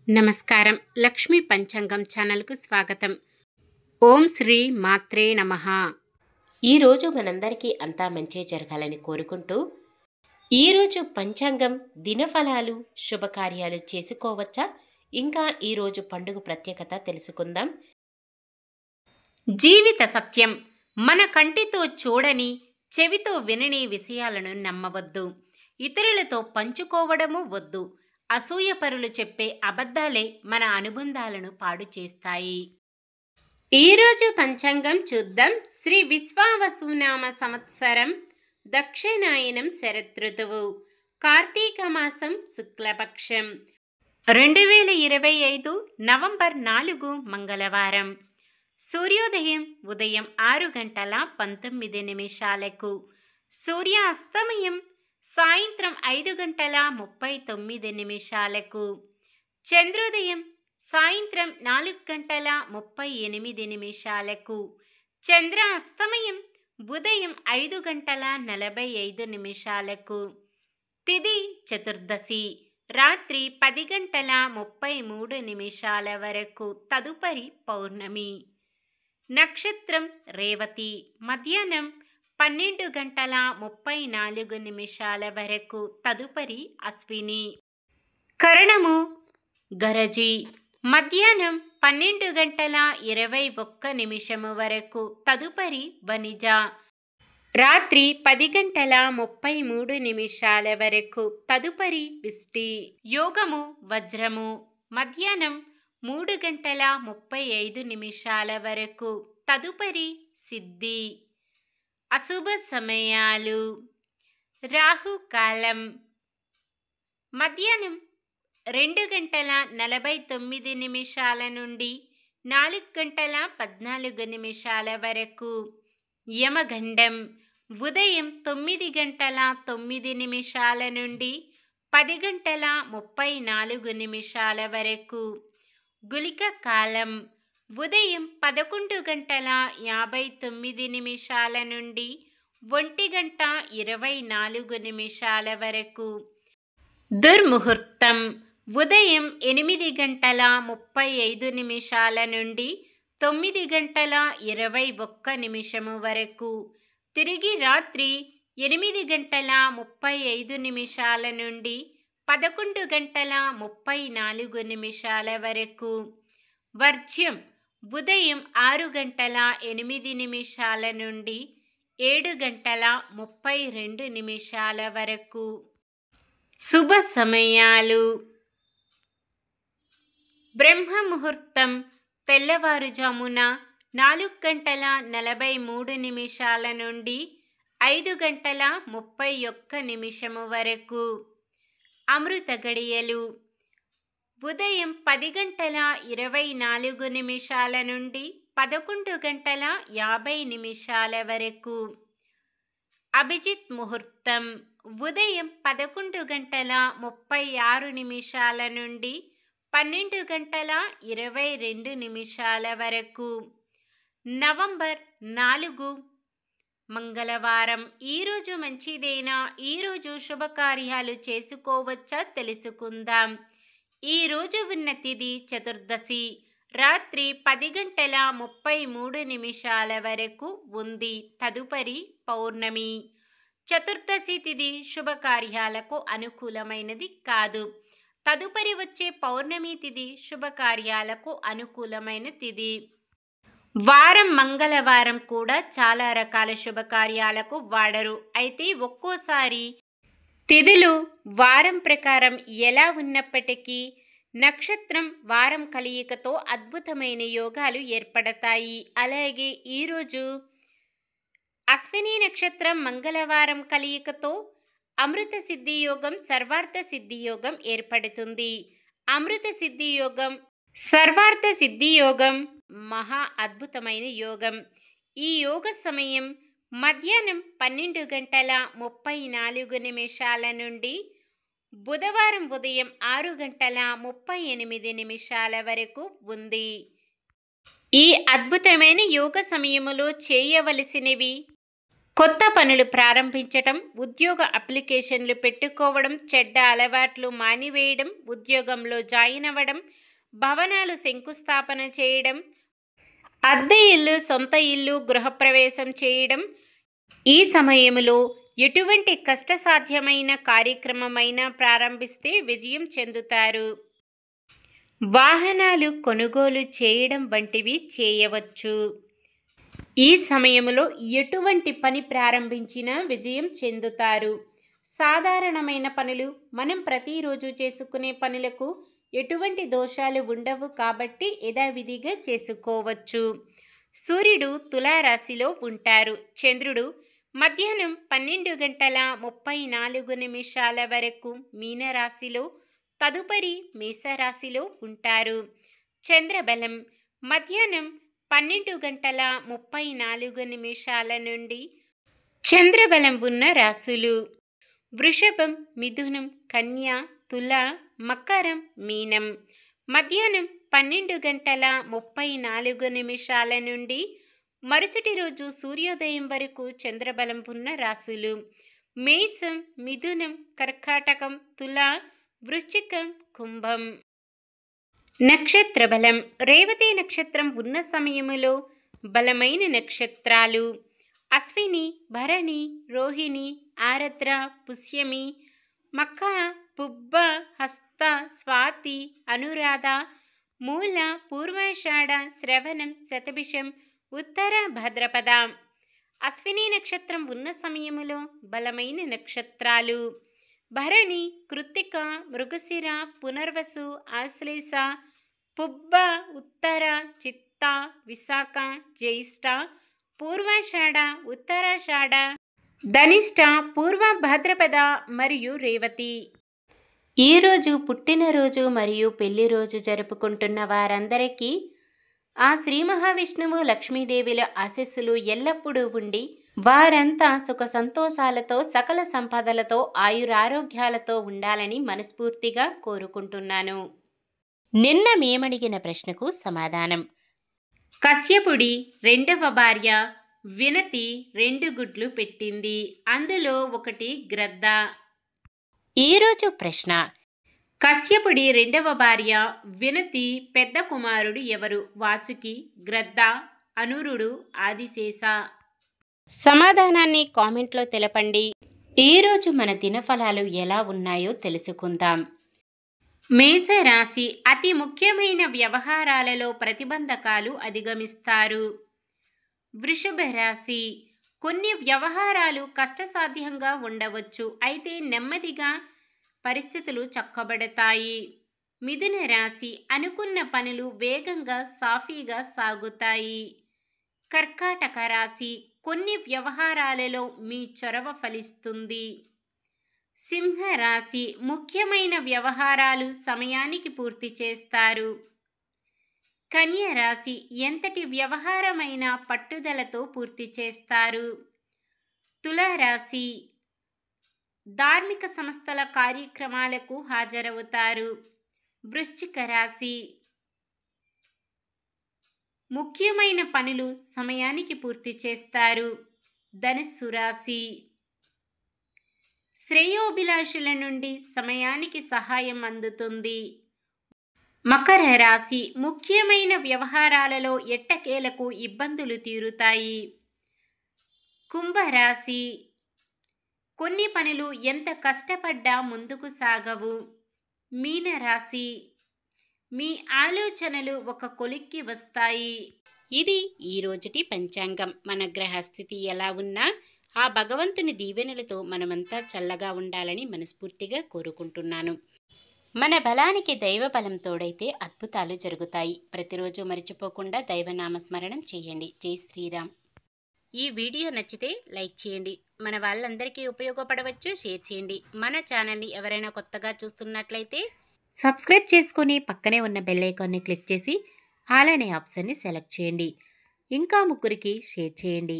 నమస్కారం. లక్ష్మీ పంచాంగం ఛానల్కు స్వాగతం. ఓం శ్రీ మాత్రే నమః. ఈరోజు మనందరికీ అంతా మంచి జరగాలని కోరుకుంటూ, ఈరోజు పంచాంగం దినఫలాలు శుభకార్యాలు చేసుకోవచ్చా, ఇంకా ఈరోజు పండుగ ప్రత్యేకత తెలుసుకుందాం. జీవిత సత్యం. మన కంటితో చూడని, చెవితో వినని విషయాలను నమ్మవద్దు. ఇతరులతో పంచుకోవడము వద్దు. అసూయపరులు చెప్పే అబద్ధాలే మన అనుబంధాలను పాడు చేస్తాయి. ఈరోజు పంచాంగం చూద్దాం. శ్రీ విశ్వావసునామ సంవత్సరం, దక్షిణాయనం శరదృతువు, కార్తీక మాసం, శుక్లపక్షం, 2025 నవంబర్ 4 మంగళవారం. సూర్యోదయం ఉదయం 6:19 సూర్యాస్తమయం సాయంత్రం 5:39 చంద్రోదయం సాయంత్రం 4:38 చంద్రాస్తమయం ఉదయం 5:45 తిథి చతుర్దశి రాత్రి 10:33 వరకు, తదుపరి పౌర్ణమి. నక్షత్రం రేవతి మధ్యాహ్నం 12:34 వరకు, తదుపరి అశ్విని. కరణము గరజి మధ్యాహ్నం 12:21 వరకు, తదుపరి వనిజ. రాత్రి 10:33 వరకు, తదుపరి విష్టి. యోగము వజ్రము మధ్యాహ్నం 3:35 వరకు, తదుపరి సిద్ధి. అశుభ సమయాలు. రాహుకాలం మధ్యాహ్నం 2:49 నుండి 4:14 వరకు. యమగండం ఉదయం 9:09 నుండి 10:34 వరకు. గుళిక కాలం ఉదయం 11:59 నుండి 1:24 వరకు. దుర్ముహూర్తం ఉదయం 8:35 నుండి 9:21 వరకు. తిరిగి రాత్రి 8:35 నుండి 11:34 వరకు. వర్జ్యం ఉదయం 6:08 నుండి 7:32 వరకు. శుభ సమయాలు. బ్రహ్మ ముహూర్తం తెల్లవారుజామున 4:43 నుండి 5:31 వరకు. అమృత గడియలు ఉదయం 10:24 నుండి 11:50 వరకు. అభిజిత్ ముహూర్తం ఉదయం 11:36 నుండి 12:22 వరకు. నవంబర్ 4 మంగళవారం. ఈరోజు మంచిదేనా? ఈరోజు శుభకార్యాలు చేసుకోవచ్చా తెలుసుకుందాం. ఈరోజు ఉన్న తిథి చతుర్దశి రాత్రి 10:33 వరకు ఉంది, తదుపరి పౌర్ణమి. చతుర్దశి తిథి శుభకార్యాలకు అనుకూలమైనది కాదు. తదుపరి వచ్చే పౌర్ణమి తిథి శుభకార్యాలకు అనుకూలమైన తిథి. వారం మంగళవారం కూడా చాలా రకాల శుభకార్యాలకు వాడరు. అయితే ఒక్కోసారి తిథులు వారం ప్రకారం ఎలా ఉన్నప్పటికీ నక్షత్రం వారం కలయికతో అద్భుతమైన యోగాలు ఏర్పడతాయి. అలాగే ఈరోజు అశ్విని నక్షత్రం మంగళవారం కలయికతో అమృత సిద్ధి యోగం, సర్వార్థ సిద్ధి యోగం ఏర్పడుతుంది. అమృత సిద్ధి యోగం, సర్వార్థ సిద్ధి యోగం మహా అద్భుతమైన యోగం. ఈ యోగ సమయం మధ్యాహ్నం 12:34 నుండి బుధవారం ఉదయం 6:38 వరకు ఉంది. ఈ అద్భుతమైన యోగ సమయములో చేయవలసినవి: కొత్త పనులు ప్రారంభించటం, ఉద్యోగ అప్లికేషన్లు పెట్టుకోవడం, చెడ్డ అలవాట్లు మానివేయడం, ఉద్యోగంలో జాయిన్ అవ్వడం, భవనాలు శంకుస్థాపన చేయడం, అద్దె ఇల్లు, సొంత ఇల్లు, గృహప్రవేశం చేయడం. ఈ సమయంలో ఎటువంటి కష్టసాధ్యమైన కార్యక్రమమైనా ప్రారంభిస్తే విజయం చెందుతారు. వాహనాలు కొనుగోలు చేయడం వంటివి చేయవచ్చు. ఈ సమయంలో ఎటువంటి పని ప్రారంభించినా విజయం చెందుతారు. సాధారణమైన పనులు, మనం ప్రతిరోజు చేసుకునే పనులకు ఎటువంటి దోషాలు ఉండవు కాబట్టి యథావిధిగా చేసుకోవచ్చు. సూర్యుడు తులారాశిలో ఉంటారు. చంద్రుడు మధ్యాహ్నం 12:34 వరకు మీనరాశిలో, తదుపరి మేషరాశిలో ఉంటారు. చంద్రబలం మధ్యాహ్నం 12:34 నుండి. చంద్రబలం ఉన్న రాశులు: వృషభం, మిథునం, కన్య, తుల, మకరం, మీనం. మధ్యాహ్నం 12:34 నుండి మరుసటి రోజు సూర్యోదయం వరకు చంద్రబలం ఉన్న రాశులు: మేషం, మిథునం, కర్కాటకం, తుల, వృశ్చికం, కుంభం. నక్షత్ర బలం: రేవతి నక్షత్రం ఉన్న సమయములో బలమైన నక్షత్రాలు: అశ్విని, భరణి, రోహిణి, ఆరద్ర, పుష్యమి, మఖ, పుబ్బ, హస్త, స్వాతి, అనురాధ, మూల, పూర్వాషాఢ, శ్రవణం, శతభిషం, ఉత్తర భాద్రపద. అశ్విని నక్షత్రం ఉన్న సమయములో బలమైన నక్షత్రాలు: భరణి, కృత్తిక, మృగశిర, పునర్వసు, ఆశ్లేష, పుబ్బ, ఉత్తర, చిత్త, విశాఖ, జ్యేష్ఠ, పూర్వాషాఢ, ఉత్తరాషాఢ, ధనిష్ట, పూర్వ భాద్రపద మరియు రేవతి. ఈరోజు పుట్టినరోజు మరియు పెళ్లి రోజు జరుపుకుంటున్న వారందరికీ ఆ శ్రీ మహావిష్ణువు, లక్ష్మీదేవిల ఆశీస్సులు ఎల్లప్పుడూ ఉండి వారంతా సుఖ సంతోషాలతో, సకల సంపదలతో, ఆయురారోగ్యాలతో ఉండాలని మనస్ఫూర్తిగా కోరుకుంటున్నాను. నిన్న మేమడిగిన ప్రశ్నకు సమాధానం: కశ్యపుడి రెండవ భార్య వినతి 2 గుడ్లు పెట్టింది. అందులో ఒకటి గ్రద్ద. ఈరోజు ప్రశ్న: కశ్యపుడి రెండవ భార్య వినతి పెద్ద కుమారుడు ఎవరు? వాసుకి, గ్రద్ద, అనురుడు, ఆదిశేష. సమాధానాన్ని కామెంట్లో తెలపండి. ఈరోజు మన దినఫలాలు ఎలా ఉన్నాయో తెలుసుకుందాం. మేషరాశి: అతి ముఖ్యమైన వ్యవహారాలలో ప్రతిబంధకాలు అధిగమిస్తారు. వృషభ రాశి: కొన్ని వ్యవహారాలు కష్టసాధ్యంగా ఉండవచ్చు, అయితే నెమ్మదిగా పరిస్థితులు చక్కబడతాయి. మిథున రాశి: అనుకున్న పనులు వేగంగా, సాఫీగా సాగుతాయి. కర్కాటక రాశి: కొన్ని వ్యవహారాలలో మీ చొరవ ఫలిస్తుంది. సింహరాశి: ముఖ్యమైన వ్యవహారాలు సమయానికి పూర్తి చేస్తారు. కన్య రాశి: ఎంతటి వ్యవహారమైనా పట్టుదలతో పూర్తి చేస్తారు. తులారాశి: ధార్మిక సంస్థల కార్యక్రమాలకు హాజరవుతారు. వృశ్చిక రాశి: ముఖ్యమైన పనులు సమయానికి పూర్తి చేస్తారు. ధనుస్సు రాశి: శ్రేయోభిలాషుల నుండి సమయానికి సహాయం అందుతుంది. మకర రాశి: ముఖ్యమైన వ్యవహారాలలో ఎట్టకేలకు ఇబ్బందులు తీరుతాయి. కుంభరాశి: కొన్ని పనులు ఎంత కష్టపడ్డా ముందుకు సాగవు. మీనరాశి: మీ ఆలోచనలు ఒక కొలిక్కి వస్తాయి. ఇది ఈరోజుటి పంచాంగం. మన గ్రహస్థితి ఎలా ఉన్నా ఆ భగవంతుని దీవెనలతో మనమంతా చల్లగా ఉండాలని మనస్ఫూర్తిగా కోరుకుంటున్నాను. మన బలానికి దైవ బలం తోడైతే అద్భుతాలు జరుగుతాయి. ప్రతిరోజు మర్చిపోకుండా దైవనామస్మరణం చేయండి. జై శ్రీరామ్. ఈ వీడియో నచ్చితే లైక్ చేయండి. మన వాళ్ళందరికీ ఉపయోగపడవచ్చు, షేర్ చేయండి. మన ఛానల్ని ఎవరైనా కొత్తగా చూస్తున్నట్లయితే సబ్స్క్రైబ్ చేసుకొని పక్కనే ఉన్న బెల్ ఐకాన్ని క్లిక్ చేసి ఆల్ అనే ఆప్షన్ని సెలెక్ట్ చేయండి. ఇంకా 3కి షేర్ చేయండి.